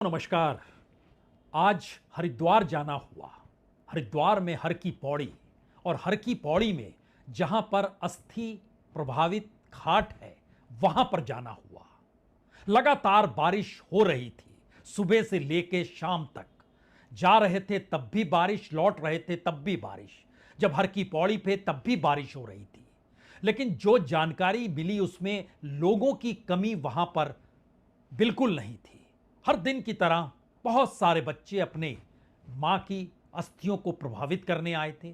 नमस्कार। आज हरिद्वार जाना हुआ। हरिद्वार में हर की पौड़ी और हर की पौड़ी में जहां पर अस्थि प्रभावित घाट है वहां पर जाना हुआ। लगातार बारिश हो रही थी, सुबह से लेके शाम तक। जा रहे थे तब भी बारिश, लौट रहे थे तब भी बारिश। जब हर की पौड़ी पे तब भी बारिश हो रही थी। लेकिन जो जानकारी मिली उसमें लोगों की कमी वहां पर बिल्कुल नहीं थी। हर दिन की तरह बहुत सारे बच्चे अपने मां की अस्थियों को प्रभावित करने आए थे।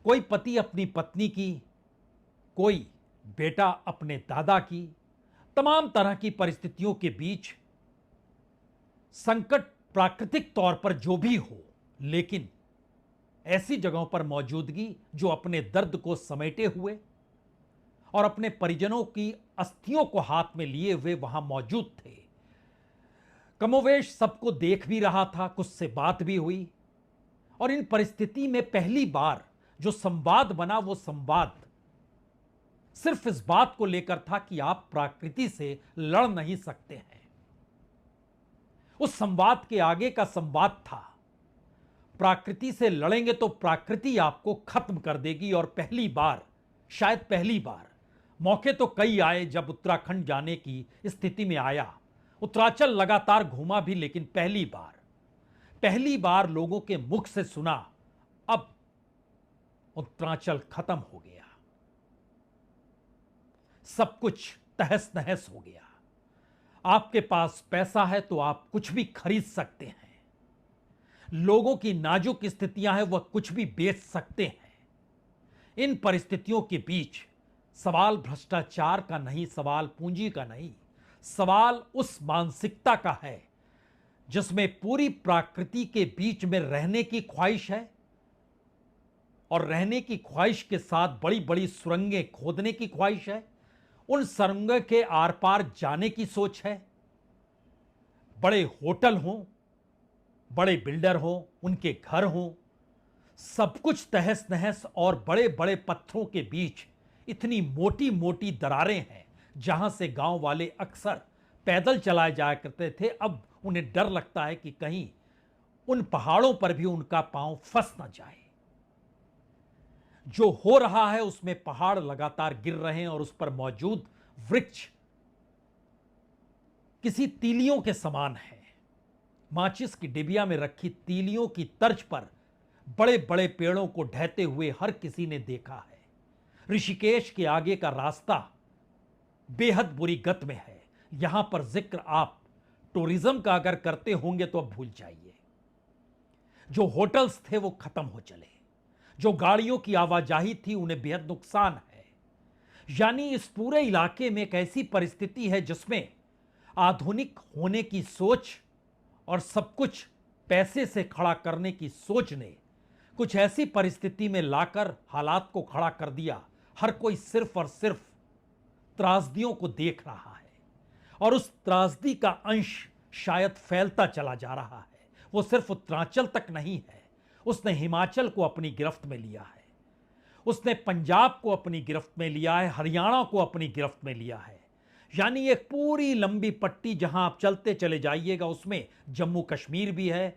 कोई पति अपनी पत्नी की, कोई बेटा अपने दादा की। तमाम तरह की परिस्थितियों के बीच संकट प्राकृतिक तौर पर जो भी हो, लेकिन ऐसी जगहों पर मौजूदगी जो अपने दर्द को समेटे हुए और अपने परिजनों की अस्थियों को हाथ में लिए हुए वहां मौजूद थे। कमोवेश सबको देख भी रहा था, कुछ से बात भी हुई। और इन परिस्थिति में पहली बार जो संवाद बना वो संवाद सिर्फ इस बात को लेकर था कि आप प्रकृति से लड़ नहीं सकते हैं। उस संवाद के आगे का संवाद था, प्रकृति से लड़ेंगे तो प्रकृति आपको खत्म कर देगी। और पहली बार, शायद पहली बार, मौके तो कई आए जब उत्तराखंड जाने की स्थिति में आया, उत्तरांचल लगातार घूमा भी, लेकिन पहली बार लोगों के मुख से सुना, अब उत्तरांचल खत्म हो गया, सब कुछ तहस नहस हो गया। आपके पास पैसा है तो आप कुछ भी खरीद सकते हैं, लोगों की नाजुक स्थितियां हैं वह कुछ भी बेच सकते हैं। इन परिस्थितियों के बीच सवाल भ्रष्टाचार का नहीं, सवाल पूंजी का नहीं, सवाल उस मानसिकता का है जिसमें पूरी प्रकृति के बीच में रहने की ख्वाहिश है और रहने की ख्वाहिश के साथ बड़ी बड़ी सुरंगें खोदने की ख्वाहिश है। उन सुरंगों के आर पार जाने की सोच है। बड़े होटल हों, बड़े बिल्डर हों, उनके घर हों, सब कुछ तहस नहस और बड़े बड़े पत्थरों के बीच इतनी मोटी मोटी दरारें हैं जहां से गांव वाले अक्सर पैदल चलाए जाया करते थे। अब उन्हें डर लगता है कि कहीं उन पहाड़ों पर भी उनका पांव फंस ना जाए। जो हो रहा है उसमें पहाड़ लगातार गिर रहे हैं और उस पर मौजूद वृक्ष किसी तीलियों के समान है। माचिस की डिबिया में रखी तीलियों की तर्ज पर बड़े बड़े पेड़ों को ढहते हुए हर किसी ने देखा है। ऋषिकेश के आगे का रास्ता बेहद बुरी गत में है। यहां पर जिक्र आप टूरिज्म का अगर करते होंगे तो अब भूल जाइए। जो होटल्स थे वो खत्म हो चले, जो गाड़ियों की आवाजाही थी उन्हें बेहद नुकसान है। यानी इस पूरे इलाके में एक ऐसी परिस्थिति है जिसमें आधुनिक होने की सोच और सब कुछ पैसे से खड़ा करने की सोच ने कुछ ऐसी परिस्थिति में लाकर हालात को खड़ा कर दिया। हर कोई सिर्फ और सिर्फ त्रासदियों को देख रहा है और उस त्रासदी का अंश शायद फैलता चला जा रहा है। वो सिर्फ उत्तरांचल तक नहीं है, उसने हिमाचल को अपनी गिरफ्त में लिया है, उसने पंजाब को अपनी गिरफ्त में लिया है, हरियाणा को अपनी गिरफ्त में लिया है। यानी एक पूरी लंबी पट्टी जहां आप चलते चले जाइएगा उसमें जम्मू कश्मीर भी है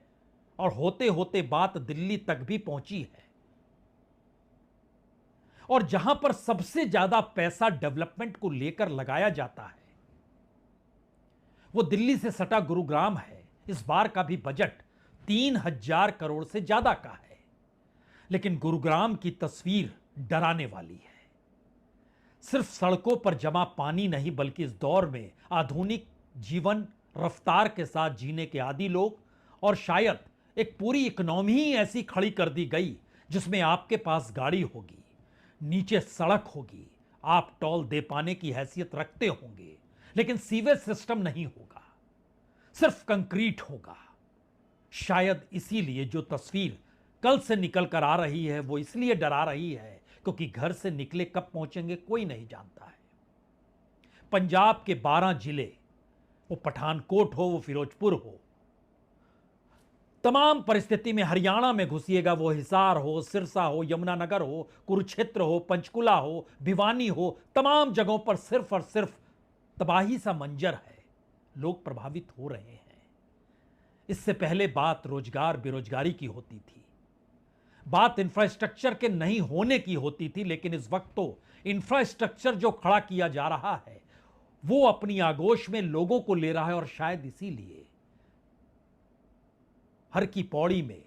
और होते होते बात दिल्ली तक भी पहुंची है। और जहां पर सबसे ज्यादा पैसा डेवलपमेंट को लेकर लगाया जाता है वो दिल्ली से सटा गुरुग्राम है। इस बार का भी बजट 3,000 करोड़ से ज्यादा का है, लेकिन गुरुग्राम की तस्वीर डराने वाली है। सिर्फ सड़कों पर जमा पानी नहीं, बल्कि इस दौर में आधुनिक जीवन रफ्तार के साथ जीने के आदी लोग और शायद एक पूरी इकोनॉमी ही ऐसी खड़ी कर दी गई जिसमें आपके पास गाड़ी होगी, नीचे सड़क होगी, आप टोल दे पाने की हैसियत रखते होंगे, लेकिन सीवेज सिस्टम नहीं होगा, सिर्फ कंक्रीट होगा। शायद इसीलिए जो तस्वीर कल से निकल कर आ रही है वो इसलिए डरा रही है क्योंकि घर से निकले कब पहुंचेंगे कोई नहीं जानता है। पंजाब के 12 जिले, वो पठानकोट हो, वो फिरोजपुर हो, तमाम परिस्थिति में हरियाणा में घुसिएगा, वो हिसार हो, सिरसा हो, यमुनानगर हो, कुरुक्षेत्र हो, पंचकुला हो, भिवानी हो, तमाम जगहों पर सिर्फ और सिर्फ तबाही सा मंजर है। लोग प्रभावित हो रहे हैं। इससे पहले बात रोजगार बेरोजगारी की होती थी, बात इंफ्रास्ट्रक्चर के नहीं होने की होती थी, लेकिन इस वक्त तो इंफ्रास्ट्रक्चर जो खड़ा किया जा रहा है वो अपनी आगोश में लोगों को ले रहा है। और शायद इसीलिए हर की पौड़ी में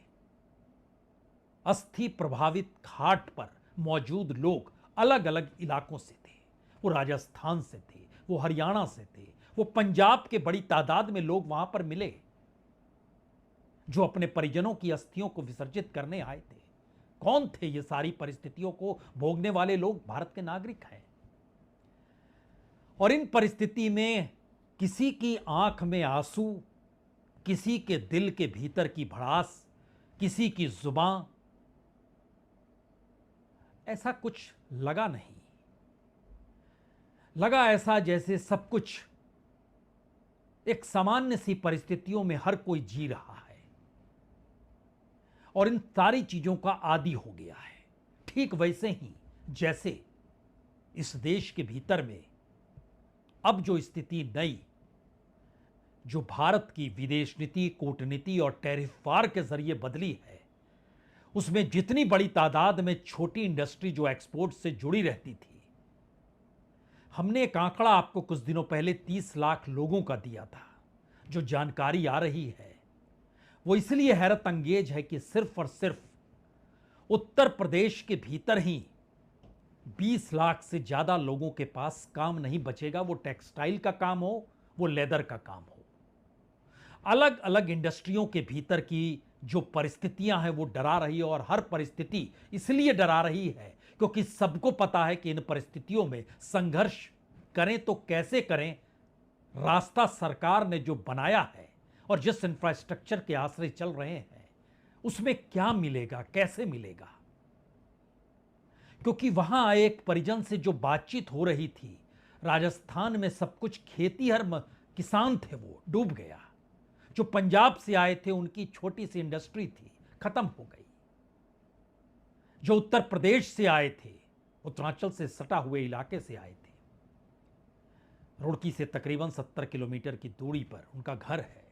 अस्थि प्रभावित घाट पर मौजूद लोग अलग अलग इलाकों से थे। वो राजस्थान से थे, वो हरियाणा से थे, वो पंजाब के बड़ी तादाद में लोग वहां पर मिले जो अपने परिजनों की अस्थियों को विसर्जित करने आए थे। कौन थे ये सारी परिस्थितियों को भोगने वाले लोग? भारत के नागरिक हैं। और इन परिस्थिति में किसी की आंख में आंसू, किसी के दिल के भीतर की भड़ास, किसी की जुबान, ऐसा कुछ लगा नहीं। लगा ऐसा जैसे सब कुछ एक सामान्य सी परिस्थितियों में हर कोई जी रहा है और इन सारी चीजों का आदी हो गया है। ठीक वैसे ही जैसे इस देश के भीतर में अब जो स्थिति नई, जो भारत की विदेश नीति, कूटनीति और टैरिफ वार के जरिए बदली है, उसमें जितनी बड़ी तादाद में छोटी इंडस्ट्री जो एक्सपोर्ट से जुड़ी रहती थी, हमने एक आंकड़ा आपको कुछ दिनों पहले 30 लाख लोगों का दिया था। जो जानकारी आ रही है वो इसलिए हैरत अंगेज है कि सिर्फ और सिर्फ उत्तर प्रदेश के भीतर ही 20 लाख से ज्यादा लोगों के पास काम नहीं बचेगा। वो टेक्सटाइल का काम हो, वो लेदर का काम हो, अलग अलग इंडस्ट्रियों के भीतर की जो परिस्थितियां हैं वो डरा रही है। और हर परिस्थिति इसलिए डरा रही है क्योंकि सबको पता है कि इन परिस्थितियों में संघर्ष करें तो कैसे करें। रास्ता सरकार ने जो बनाया है और जिस इंफ्रास्ट्रक्चर के आश्रय चल रहे हैं उसमें क्या मिलेगा, कैसे मिलेगा? क्योंकि वहां एक परिजन से जो बातचीत हो रही थी, राजस्थान में सब कुछ खेती, हर किसान थे वो डूब गया। जो पंजाब से आए थे उनकी छोटी सी इंडस्ट्री थी, खत्म हो गई। जो उत्तर प्रदेश से आए थे, उत्तरांचल से सटा हुए इलाके से आए थे, रुड़की से तकरीबन 70 किलोमीटर की दूरी पर उनका घर है,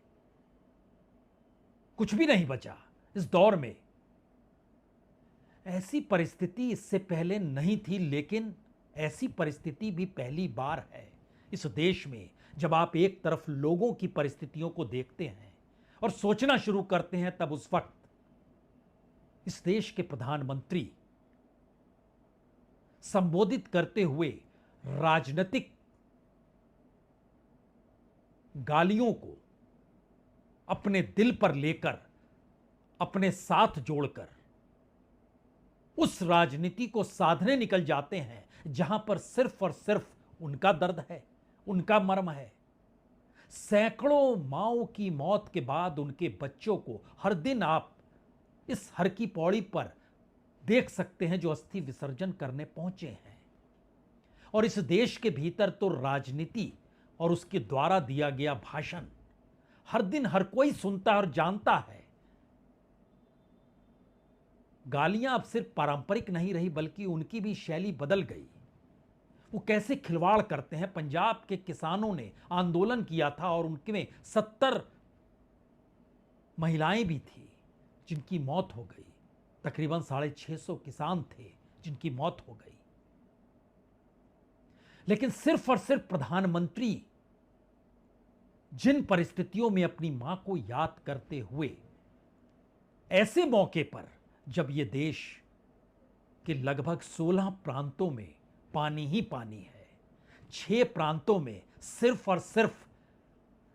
कुछ भी नहीं बचा इस दौर में। ऐसी परिस्थिति इससे पहले नहीं थी, लेकिन ऐसी परिस्थिति भी पहली बार है इस देश में। जब आप एक तरफ लोगों की परिस्थितियों को देखते हैं और सोचना शुरू करते हैं, तब उस वक्त इस देश के प्रधानमंत्री संबोधित करते हुए राजनीतिक गालियों को अपने दिल पर लेकर, अपने साथ जोड़कर उस राजनीति को साधने निकल जाते हैं जहां पर सिर्फ और सिर्फ उनका दर्द है, उनका मर्म है। सैकड़ों माओं की मौत के बाद उनके बच्चों को हर दिन आप इस हर की पौड़ी पर देख सकते हैं जो अस्थि विसर्जन करने पहुंचे हैं। और इस देश के भीतर तो राजनीति और उसके द्वारा दिया गया भाषण हर दिन हर कोई सुनता और जानता है। गालियां अब सिर्फ पारंपरिक नहीं रही, बल्कि उनकी भी शैली बदल गई। वो कैसे खिलवाड़ करते हैं। पंजाब के किसानों ने आंदोलन किया था और उनमें 70 महिलाएं भी थी जिनकी मौत हो गई। तकरीबन 650 किसान थे जिनकी मौत हो गई। लेकिन सिर्फ और सिर्फ प्रधानमंत्री जिन परिस्थितियों में अपनी मां को याद करते हुए, ऐसे मौके पर जब यह देश के लगभग 16 प्रांतों में पानी ही पानी है, 6 प्रांतों में सिर्फ और सिर्फ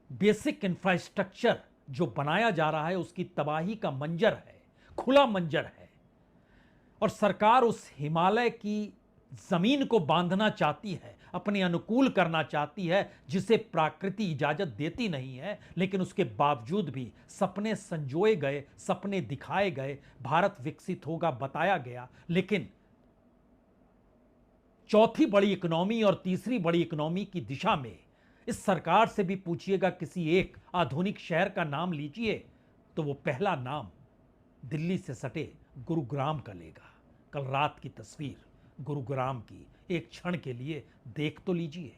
बेसिक इंफ्रास्ट्रक्चर जो बनाया जा रहा है उसकी तबाही का मंजर है, खुला मंजर है। और सरकार उस हिमालय की जमीन को बांधना चाहती है, अपने अनुकूल करना चाहती है, जिसे प्रकृति इजाजत देती नहीं है। लेकिन उसके बावजूद भी सपने संजोए गए, सपने दिखाए गए, भारत विकसित होगा बताया गया। लेकिन चौथी बड़ी इकोनॉमी और तीसरी बड़ी इकोनॉमी की दिशा में इस सरकार से भी पूछिएगा, किसी एक आधुनिक शहर का नाम लीजिए, तो वो पहला नाम दिल्ली से सटे गुरुग्राम का लेगा। कल रात की तस्वीर गुरुग्राम की एक क्षण के लिए देख तो लीजिए।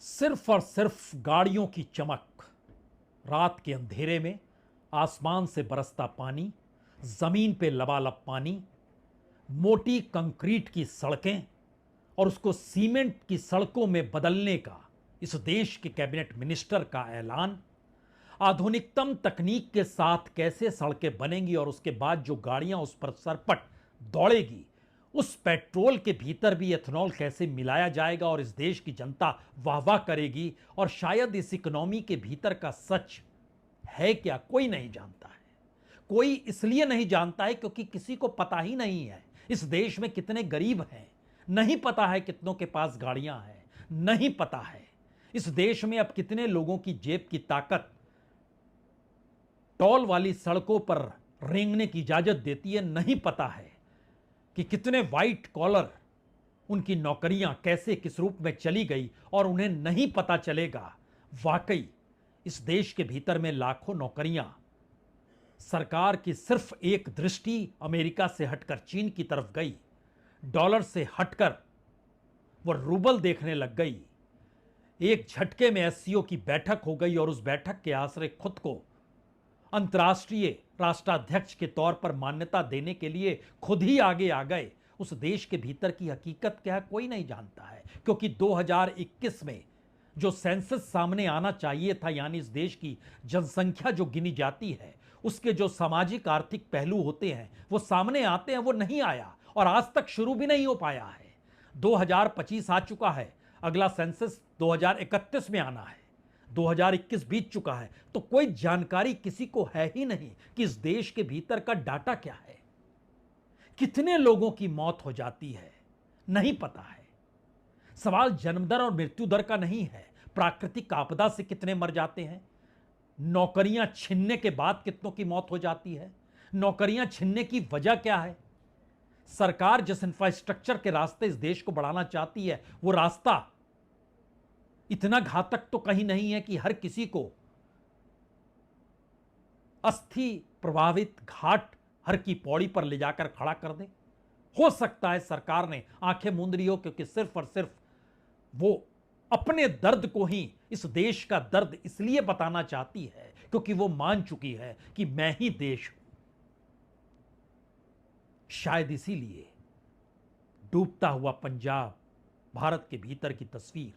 सिर्फ और सिर्फ गाड़ियों की चमक, रात के अंधेरे में आसमान से बरसता पानी, जमीन पे लबालब पानी, मोटी कंक्रीट की सड़कें और उसको सीमेंट की सड़कों में बदलने का इस देश के कैबिनेट मिनिस्टर का ऐलान, आधुनिकतम तकनीक के साथ कैसे सड़कें बनेंगी और उसके बाद जो गाड़ियां उस पर सरपट दौड़ेगी, उस पेट्रोल के भीतर भी एथेनॉल कैसे मिलाया जाएगा और इस देश की जनता वाह वाह करेगी। और शायद इस इकोनॉमी के भीतर का सच है क्या, कोई नहीं जानता है। कोई इसलिए नहीं जानता है क्योंकि किसी को पता ही नहीं है इस देश में कितने गरीब हैं, नहीं पता है कितनों के पास गाड़ियां हैं, नहीं पता है इस देश में अब कितने लोगों की जेब की ताकत टोल वाली सड़कों पर रेंगने की इजाजत देती है, नहीं पता है कि कितने व्हाइट कॉलर उनकी नौकरियां कैसे किस रूप में चली गई और उन्हें नहीं पता चलेगा। वाकई इस देश के भीतर में लाखों नौकरियां सरकार की सिर्फ एक दृष्टि अमेरिका से हटकर चीन की तरफ गई, डॉलर से हटकर वह रूबल देखने लग गई। एक झटके में एससीओ की बैठक हो गई और उस बैठक के आसरे खुद को अंतर्राष्ट्रीय राष्ट्राध्यक्ष के तौर पर मान्यता देने के लिए खुद ही आगे आ गए। उस देश के भीतर की हकीकत क्या है कोई नहीं जानता है, क्योंकि 2021 में जो सेंसस सामने आना चाहिए था, यानी इस देश की जनसंख्या जो गिनी जाती है, उसके जो सामाजिक आर्थिक पहलू होते हैं वो सामने आते हैं, वो नहीं आया और आज तक शुरू भी नहीं हो पाया है। 2025 आ चुका है, अगला सेंसस 2031 में आना है, 2021 बीत चुका है, तो कोई जानकारी किसी को है ही नहीं कि इस देश के भीतर का डाटा क्या है, कितने लोगों की मौत हो जाती है, नहीं पता है। सवाल जन्म दर और मृत्यु दर का नहीं है, प्राकृतिक आपदा से कितने मर जाते हैं, नौकरियां छीनने के बाद कितनों की मौत हो जाती है, नौकरियां छीनने की वजह क्या है। सरकार जिस इंफ्रास्ट्रक्चर के रास्ते इस देश को बढ़ाना चाहती है, वो रास्ता इतना घातक तो कहीं नहीं है कि हर किसी को अस्थि प्रभावित घाट हर की पौड़ी पर ले जाकर खड़ा कर दे। हो सकता है सरकार ने आंखें मूंद ली हो, क्योंकि सिर्फ और सिर्फ वो अपने दर्द को ही इस देश का दर्द इसलिए बताना चाहती है क्योंकि वो मान चुकी है कि मैं ही देश हूं। शायद इसीलिए डूबता हुआ पंजाब, भारत के भीतर की तस्वीर,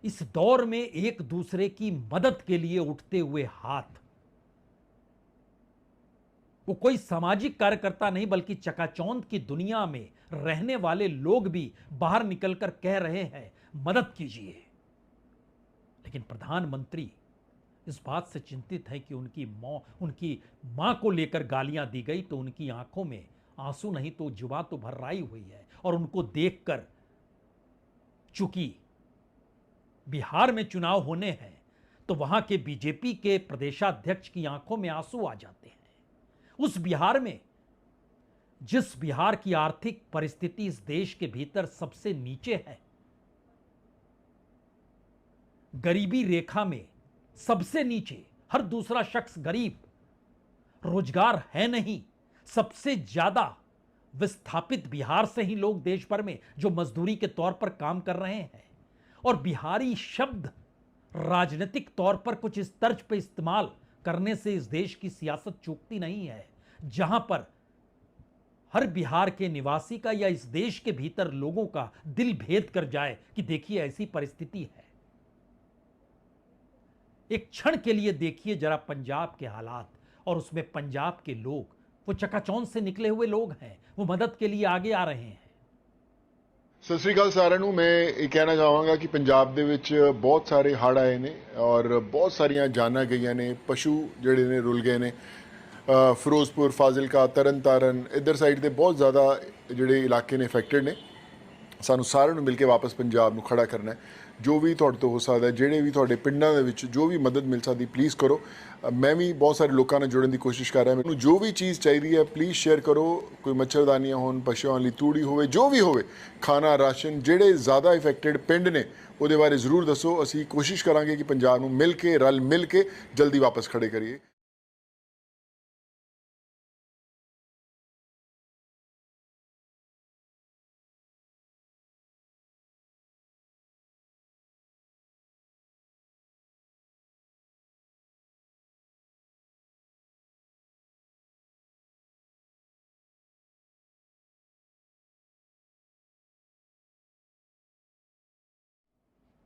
इस दौर में एक दूसरे की मदद के लिए उठते हुए हाथ, वो कोई सामाजिक कार्यकर्ता नहीं बल्कि चकाचौंध की दुनिया में रहने वाले लोग भी बाहर निकलकर कह रहे हैं मदद कीजिए। लेकिन प्रधानमंत्री इस बात से चिंतित है कि उनकी मां को लेकर गालियां दी गई तो उनकी आंखों में आंसू नहीं तो जुबान तो भर्राई हुई है, और उनको देखकर, चूंकि बिहार में चुनाव होने हैं तो वहां के बीजेपी के प्रदेशाध्यक्ष की आंखों में आंसू आ जाते हैं। उस बिहार में, जिस बिहार की आर्थिक परिस्थिति इस देश के भीतर सबसे नीचे है, गरीबी रेखा में सबसे नीचे, हर दूसरा शख्स गरीब, रोजगार है नहीं, सबसे ज्यादा विस्थापित बिहार से ही लोग देश भर में जो मजदूरी के तौर पर काम कर रहे हैं, और बिहारी शब्द राजनीतिक तौर पर कुछ इस तर्ज पर इस्तेमाल करने से इस देश की सियासत चूकती नहीं है, जहां पर हर बिहार के निवासी का या इस देश के भीतर लोगों का दिल भेद कर जाए कि देखिए ऐसी परिस्थिति है। एक क्षण के लिए देखिए जरा पंजाब के हालात, और उसमें पंजाब के लोग, वो चकाचौंध से निकले हुए लोग हैं, वो मदद के लिए आगे आ रहे हैं। ਸਤਿ ਸ੍ਰੀ ਅਕਾਲ ਸਾਰਿਆਂ ਨੂੰ। ਮੈਂ ਇਹ ਕਹਿਣਾ ਚਾਹਾਂਗਾ ਕਿ ਪੰਜਾਬ ਦੇ ਵਿੱਚ ਬਹੁਤ ਸਾਰੇ ਹੜ੍ਹ ਆਏ ਨੇ ਔਰ ਬਹੁਤ ਸਾਰੀਆਂ ਜਾਨਾਂ ਗਈਆਂ ਨੇ, ਪਸ਼ੂ ਜਿਹੜੇ ਨੇ ਰੁਲ ਗਏ ਨੇ। ਫਿਰੋਜ਼ਪੁਰ, ਫਾਜ਼ਿਲਕਾ, ਤਰਨਤਾਰਨ ਇੱਧਰ ਸਾਈਡ ਦੇ ਬਹੁਤ ਜ਼ਿਆਦਾ ਜਿਹੜੇ ਇਲਾਕੇ ਨੇ ਅਫੈਕਟਡ ਨੇ। ਸਾਨੂੰ ਸਾਰਿਆਂ ਨੂੰ ਮਿਲ ਕੇ ਵਾਪਸ ਪੰਜਾਬ ਨੂੰ ਖੜਾ ਕਰਨਾ ਹੈ। ਜੋ ਵੀ ਤੁਹਾਡੇ ਤੋਂ ਹੋ ਸਕਦਾ, ਜਿਹੜੇ ਵੀ ਤੁਹਾਡੇ ਪਿੰਡਾਂ ਦੇ ਵਿੱਚ ਜੋ ਵੀ ਮਦਦ ਮਿਲ ਸਕਦੀ ਪਲੀਜ਼ ਕਰੋ। ਮੈਂ ਵੀ ਬਹੁਤ ਸਾਰੇ ਲੋਕਾਂ ਨਾਲ ਜੁੜਨ ਦੀ ਕੋਸ਼ਿਸ਼ ਕਰ ਰਿਹਾ। ਮੈਨੂੰ ਜੋ ਵੀ ਚੀਜ਼ ਚਾਹੀਦੀ ਹੈ ਪਲੀਜ਼ ਸ਼ੇਅਰ ਕਰੋ। ਕੋਈ ਮੱਛਰਦਾਨੀਆਂ ਹੋਣ, ਪਸ਼ੂਆਂ ਲਈ ਤੂੜੀ ਹੋਵੇ, ਜੋ ਵੀ ਹੋਵੇ, ਖਾਣਾ, ਰਾਸ਼ਨ, ਜਿਹੜੇ ਜ਼ਿਆਦਾ ਇਫੈਕਟਡ ਪਿੰਡ ਨੇ ਉਹਦੇ ਬਾਰੇ ਜ਼ਰੂਰ ਦੱਸੋ। ਅਸੀਂ ਕੋਸ਼ਿਸ਼ ਕਰਾਂਗੇ ਕਿ ਪੰਜਾਬ ਨੂੰ ਮਿਲ ਕੇ, ਰਲ ਮਿਲ ਕੇ ਜਲਦੀ ਵਾਪਸ ਖੜੇ ਕਰੀਏ।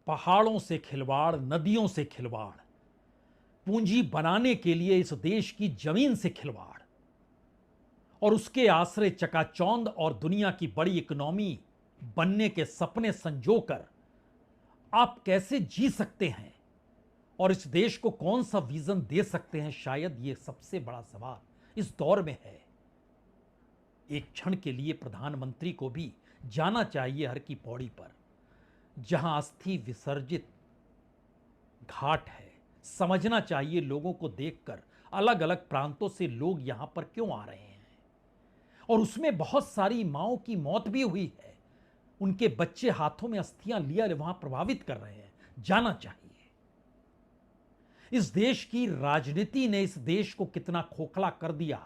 पहाड़ों से खिलवाड़, नदियों से खिलवाड़, पूंजी बनाने के लिए इस देश की जमीन से खिलवाड़ और उसके आश्रय चकाचौंध और दुनिया की बड़ी इकोनॉमी बनने के सपने संजोकर आप कैसे जी सकते हैं और इस देश को कौन सा विजन दे सकते हैं? शायद यह सबसे बड़ा सवाल इस दौर में है। एक क्षण के लिए प्रधानमंत्री को भी जाना चाहिए हर की पौड़ी पर, जहां अस्थि विसर्जित घाट है। समझना चाहिए लोगों को देखकर अलग अलग प्रांतों से लोग यहां पर क्यों आ रहे हैं और उसमें बहुत सारी माओं की मौत भी हुई है। उनके बच्चे हाथों में अस्थियां लिए वहां प्रभावित कर रहे हैं। जाना चाहिए। इस देश की राजनीति ने इस देश को कितना खोखला कर दिया,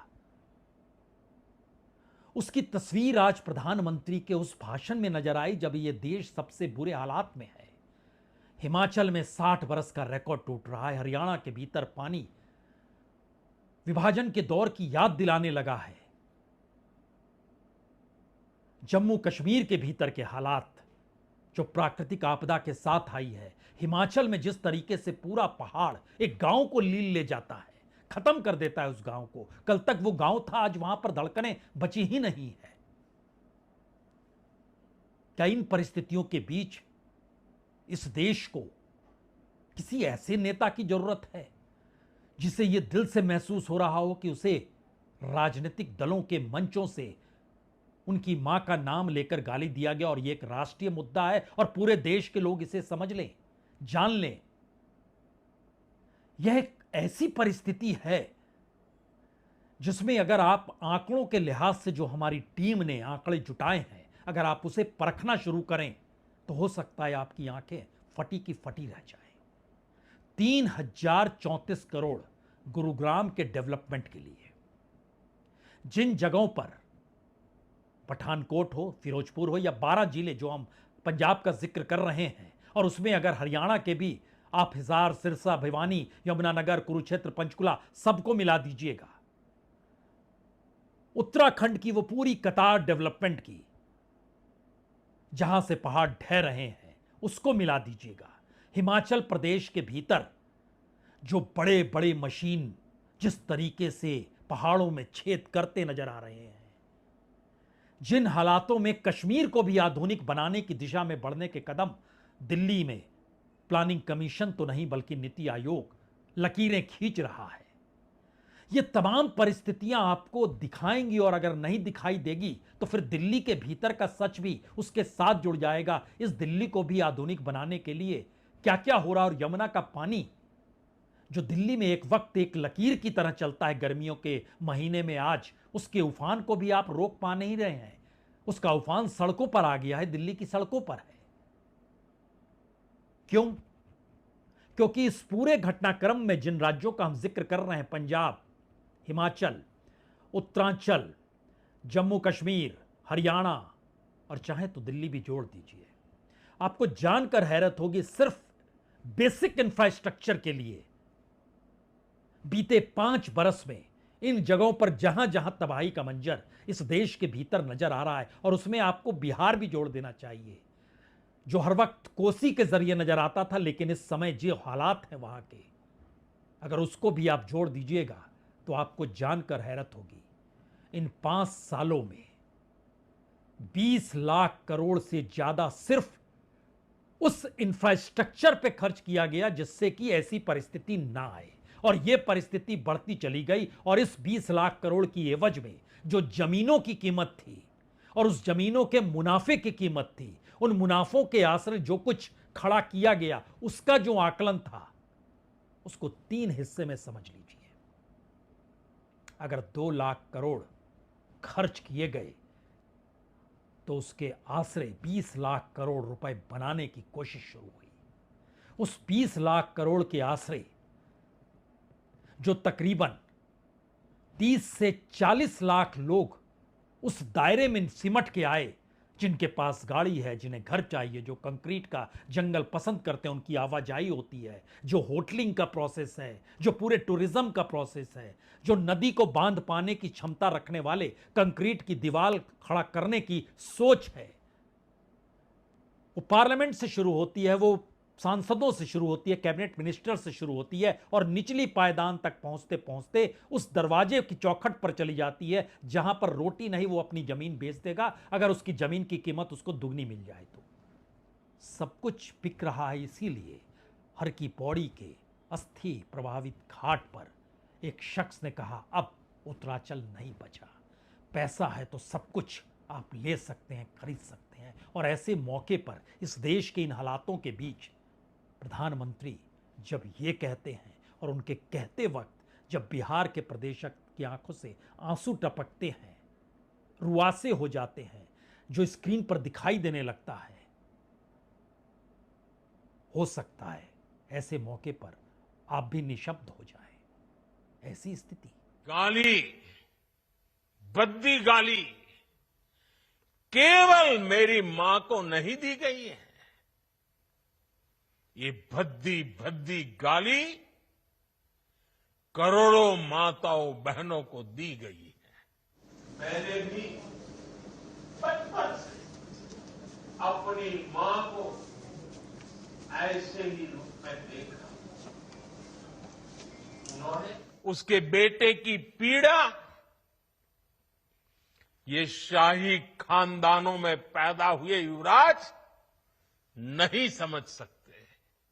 उसकी तस्वीर आज प्रधानमंत्री के उस भाषण में नजर आई जब यह देश सबसे बुरे हालात में है। हिमाचल में 60 बरस का रिकॉर्ड टूट रहा है। हरियाणा के भीतर पानी विभाजन के दौर की याद दिलाने लगा है। जम्मू कश्मीर के भीतर के हालात जो प्राकृतिक आपदा के साथ आई है, हिमाचल में जिस तरीके से पूरा पहाड़ एक गांव को लील ले जाता है, खत्म कर देता है उस गांव को। कल तक वो गांव था, आज वहां पर धड़कनें बची ही नहीं है। क्या इन परिस्थितियों के बीच इस देश को किसी ऐसे नेता की जरूरत है जिसे यह दिल से महसूस हो रहा हो कि उसे राजनीतिक दलों के मंचों से उनकी मां का नाम लेकर गाली दिया गया और यह एक राष्ट्रीय मुद्दा है और पूरे देश के लोग इसे समझ लें, जान लें? यह एक ऐसी परिस्थिति है जिसमें अगर आप आंकड़ों के लिहाज से जो हमारी टीम ने आंकड़े जुटाए हैं, अगर आप उसे परखना शुरू करें तो हो सकता है आपकी आंखें फटी की फटी रह जाएं। 3034 करोड़ गुरुग्राम के डेवलपमेंट के लिए। जिन जगहों पर पठानकोट हो, फिरोजपुर हो या 12 जिले जो हम पंजाब का जिक्र कर रहे हैं, और उसमें अगर हरियाणा के भी आप हिसार, सिरसा, भिवानी, यमुनानगर, कुरुक्षेत्र, पंचकुला सबको मिला दीजिएगा, उत्तराखंड की वो पूरी कतार डेवलपमेंट की जहां से पहाड़ ढह रहे हैं उसको मिला दीजिएगा, हिमाचल प्रदेश के भीतर जो बड़े बड़े मशीन जिस तरीके से पहाड़ों में छेद करते नजर आ रहे हैं, जिन हालातों में कश्मीर को भी आधुनिक बनाने की दिशा में बढ़ने के कदम दिल्ली में प्लानिंग कमीशन तो नहीं बल्कि नीति आयोग लकीरें खींच रहा है, ये तमाम परिस्थितियां आपको दिखाएंगी और अगर नहीं दिखाई देगी तो फिर दिल्ली के भीतर का सच भी उसके साथ जुड़ जाएगा। इस दिल्ली को भी आधुनिक बनाने के लिए क्या क्या हो रहा है। और यमुना का पानी जो दिल्ली में एक वक्त एक लकीर की तरह चलता है गर्मियों के महीने में, आज उसके उफान को भी आप रोक पा नहीं रहे हैं। उसका उफान सड़कों पर आ गया है, दिल्ली की सड़कों पर है। क्यों? क्योंकि इस पूरे घटनाक्रम में जिन राज्यों का हम जिक्र कर रहे हैं, पंजाब, हिमाचल, उत्तरांचल, जम्मू कश्मीर, हरियाणा और चाहे तो दिल्ली भी जोड़ दीजिए, आपको जानकर हैरत होगी सिर्फ बेसिक इंफ्रास्ट्रक्चर के लिए बीते 5 बरस में इन जगहों पर जहां जहां तबाही का मंजर इस देश के भीतर नजर आ रहा है, और उसमें आपको बिहार भी जोड़ देना चाहिए जो हर वक्त कोसी के जरिए नजर आता था, लेकिन इस समय जो हालात हैं वहां के, अगर उसको भी आप जोड़ दीजिएगा तो आपको जानकर हैरत होगी। इन 5 सालों में 20 लाख करोड़ से ज्यादा सिर्फ उस इंफ्रास्ट्रक्चर पे खर्च किया गया जिससे कि ऐसी परिस्थिति ना आए, और यह परिस्थिति बढ़ती चली गई। और इस 20 लाख करोड़ की एवज में जो जमीनों की कीमत थी और उस जमीनों के मुनाफे की कीमत थी, उन मुनाफों के आश्रय जो कुछ खड़ा किया गया, उसका जो आकलन था उसको 3 हिस्से में समझ लीजिए। अगर 2 लाख करोड़ खर्च किए गए तो उसके आश्रय 20 लाख करोड़ रुपए बनाने की कोशिश शुरू हुई। उस 20 लाख करोड़ के आश्रय जो तकरीबन 30 से 40 लाख लोग उस दायरे में सिमट के आए, जिनके पास गाड़ी है, जिन्हें घर चाहिए, जो कंक्रीट का जंगल पसंद करते हैं, उनकी आवाजाही होती है, जो होटलिंग का प्रोसेस है, जो पूरे टूरिज्म का प्रोसेस है, जो नदी को बांध पाने की क्षमता रखने वाले कंक्रीट की दीवार खड़ा करने की सोच है, वो पार्लियामेंट से शुरू होती है, वो सांसदों से शुरू होती है, कैबिनेट मिनिस्टर से शुरू होती है और निचली पायदान तक पहुंचते पहुंचते उस दरवाजे की चौखट पर चली जाती है जहां पर रोटी नहीं वो अपनी जमीन बेच देगा अगर उसकी जमीन की कीमत उसको दुगनी मिल जाए तो। सब कुछ बिक रहा है, इसीलिए हर की पौड़ी के अस्थि प्रभावित घाट पर एक शख्स ने कहा, अब उत्तराचल नहीं बचा। पैसा है तो सब कुछ आप ले सकते हैं, खरीद सकते हैं। और ऐसे मौके पर इस देश के इन हालातों के बीच प्रधानमंत्री जब ये कहते हैं और उनके कहते वक्त जब बिहार के प्रदेशक की आंखों से आंसू टपकते हैं, रुआसे हो जाते हैं, जो स्क्रीन पर दिखाई देने लगता है, हो सकता है ऐसे मौके पर आप भी निशब्द हो जाएं। ऐसी स्थिति। गाली, भद्दी गाली केवल मेरी मां को नहीं दी गई है, ये भद्दी भद्दी गाली करोड़ों माताओं बहनों को दी गई है। मैंने भी बचपन से अपनी मां को ऐसे ही रूप में देखा। उन्होंने उसके बेटे की पीड़ा ये शाही खानदानों में पैदा हुए युवराज नहीं समझ सकते।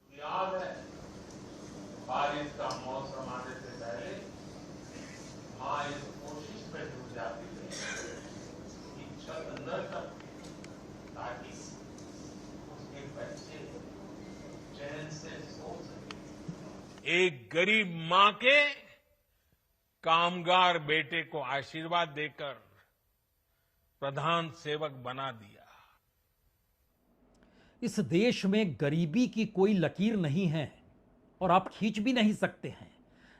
याद है, बारिश का मौसम आने से पहले मां इस कोशिश में जुट जाती थी कि छत न टपके ताकि उसके बच्चे चैन से सो सके। एक गरीब मां के कामगार बेटे को आशीर्वाद देकर प्रधान सेवक बना दिया। इस देश में गरीबी की कोई लकीर नहीं है और आप खींच भी नहीं सकते हैं।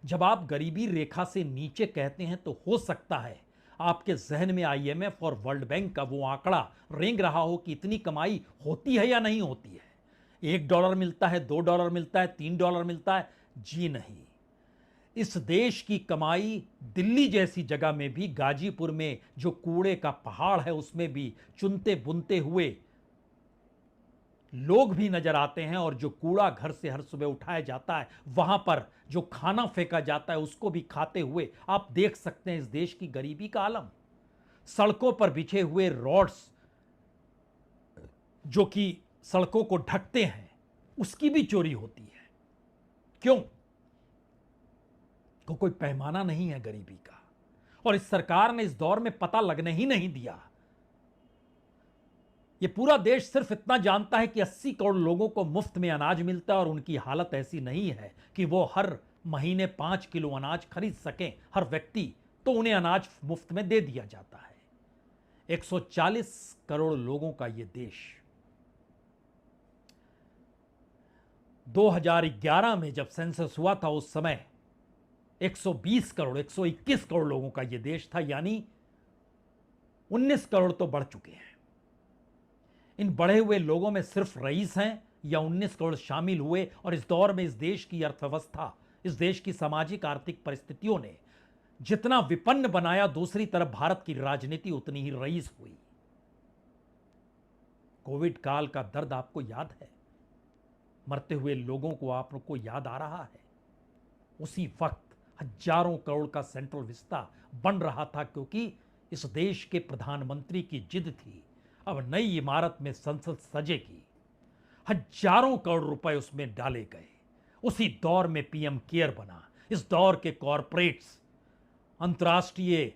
जब आप गरीबी रेखा से नीचे कहते हैं तो हो सकता है आपके जहन में IMF और वर्ल्ड बैंक का वो आंकड़ा रेंग रहा हो कि इतनी कमाई होती है या नहीं होती है। $1 मिलता है, $2 मिलता है, $3 मिलता है। जी नहीं, इस देश की कमाई दिल्ली जैसी जगह में भी, गाजीपुर में जो कूड़े का पहाड़ है उसमें भी चुनते बुनते हुए लोग भी नजर आते हैं। और जो कूड़ा घर से हर सुबह उठाया जाता है, वहां पर जो खाना फेंका जाता है उसको भी खाते हुए आप देख सकते हैं इस देश की गरीबी का आलम। सड़कों पर बिछे हुए रॉड्स जो कि सड़कों को ढकते हैं, उसकी भी चोरी होती है। क्यों? कोई पैमाना नहीं है गरीबी का। और इस सरकार ने इस दौर में पता लगने ही नहीं दिया। यह पूरा देश सिर्फ इतना जानता है कि 80 करोड़ लोगों को मुफ्त में अनाज मिलता है और उनकी हालत ऐसी नहीं है कि वो हर महीने 5 किलो अनाज खरीद सकें हर व्यक्ति, तो उन्हें अनाज मुफ्त में दे दिया जाता है। 140 करोड़ लोगों का यह देश 2011 में जब सेंसस हुआ था उस समय 120 करोड़ 121 करोड़ लोगों का यह देश था, यानी 19 करोड़ तो बढ़ चुके हैं। इन बढ़े हुए लोगों में सिर्फ रईस हैं या 19 करोड़ शामिल हुए। और इस दौर में इस देश की अर्थव्यवस्था, इस देश की सामाजिक आर्थिक परिस्थितियों ने जितना विपन्न बनाया, दूसरी तरफ भारत की राजनीति उतनी ही रईस हुई। कोविड काल का दर्द आपको याद है? मरते हुए लोगों को आपको याद आ रहा है? उसी वक्त हजारों करोड़ का सेंट्रल विस्ता बन रहा था, क्योंकि इस देश के प्रधानमंत्री की जिद थी अब नई इमारत में संसद सजेगी। हजारों करोड़ रुपए उसमें डाले गए। उसी दौर में PM केयर बना। इस दौर के कॉरपोरेट्स, अंतर्राष्ट्रीय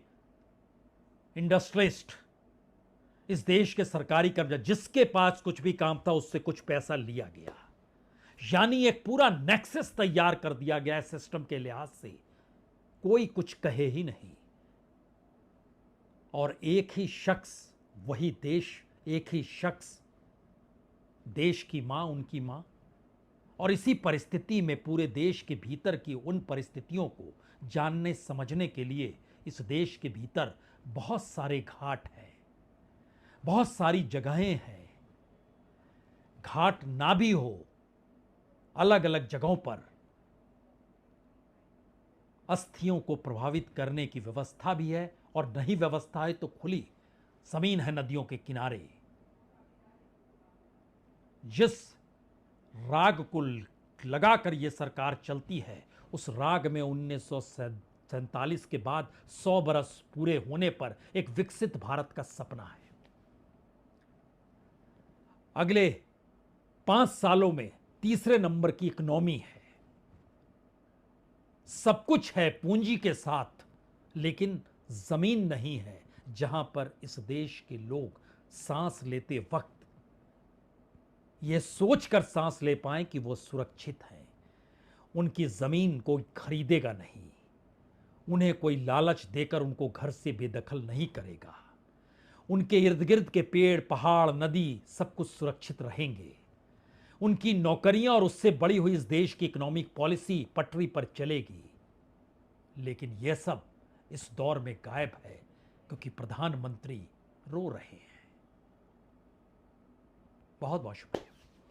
इंडस्ट्रियलिस्ट, इस देश के सरकारी कर्मचारी, जिसके पास कुछ भी काम था उससे कुछ पैसा लिया गया। यानी एक पूरा नेक्सस तैयार कर दिया गया सिस्टम के लिहाज से, कोई कुछ कहे ही नहीं। और एक ही शख्स, वही देश, एक ही शख्स, देश की मां, उनकी मां। और इसी परिस्थिति में पूरे देश के भीतर की उन परिस्थितियों को जानने समझने के लिए इस देश के भीतर बहुत सारे घाट हैं, बहुत सारी जगहें हैं। घाट ना भी हो, अलग अलग जगहों पर अस्थियों को प्रभावित करने की व्यवस्था भी है। और नहीं व्यवस्था है तो खुली जमीन है नदियों के किनारे। जिस राग को लगाकर ये सरकार चलती है, उस राग में 1947 के बाद 100 बरस पूरे होने पर एक विकसित भारत का सपना है। अगले 5 सालों में तीसरे नंबर की इकोनॉमी है, सब कुछ है पूंजी के साथ, लेकिन जमीन नहीं है जहां पर इस देश के लोग सांस लेते वक्त यह सोचकर सांस ले पाए कि वो सुरक्षित हैं। उनकी जमीन कोई खरीदेगा नहीं, उन्हें कोई लालच देकर उनको घर से बेदखल नहीं करेगा। उनके इर्द गिर्द के पेड़, पहाड़, नदी सब कुछ सुरक्षित रहेंगे। उनकी नौकरियां और उससे बड़ी हुई इस देश की इकोनॉमिक पॉलिसी पटरी पर चलेगी। लेकिन यह सब इस दौर में गायब है क्योंकि प्रधानमंत्री रो रहे हैं। बहुत बहुत शुक्रिया।